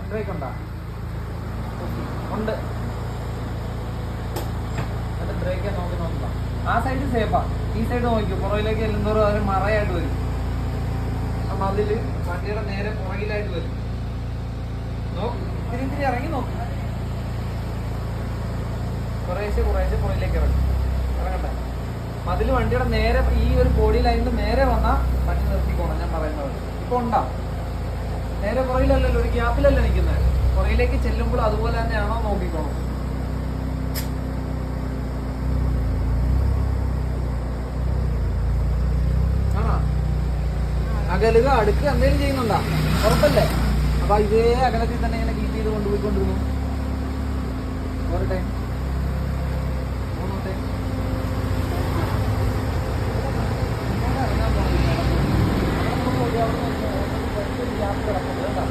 Break ഉണ്ടോ? ഉണ്ട്. അത് ബ്രേക്ക് നോക്കി നോക്കാം. ആ സൈഡ് സേഫാ. ഈ സൈഡ് നോക്കിക്കോ. പുറകിലേക്ക് ചെല്ലുന്നോറും അവർ മറയായിട്ട് വരും. അപ്പം അതിൽ വണ്ടിയുടെ നേരെ പുറകിലായിട്ട് വരും. ഇത്തിരി ഇത്തിരി ഇറങ്ങി നോക്കും. കുറേശ്ശെ പുറകിലേക്ക് ഇറങ്ങട്ടെ. മതിൽ വണ്ടിയുടെ നേരെ ഈ ഒരു ബോഡി ലൈനിൽ നേരെ വന്നാൽ വണ്ടി നിർത്തിക്കോണം. ഞാൻ പറയുന്നത് ഇപ്പൊ ഉണ്ടാവും. നേരെ പുറകിലല്ലല്ലോ, ഒരു ഗ്യാപ്പിലല്ല നിൽക്കുന്നത്. പുറകിലേക്ക് ചെല്ലുമ്പോൾ അതുപോലെ തന്നെയാണോ നോക്കിക്കോണം. അകലുക, അടുക്കുക, എന്തെങ്കിലും ചെയ്യുന്നുണ്ടോ? ഉറപ്പല്ലേ? അപ്പൊ ഇതേ അകലത്തിൽ തന്നെ ഇങ്ങനെ കീപ്പ് ചെയ്ത് കൊണ്ടുപോയിക്കൊണ്ടിരുന്നു. പോരട്ടെ, മൂന്നോട്ടെ. ഗ്യാപ്പ് കിടക്കുന്നത് കേട്ടോ.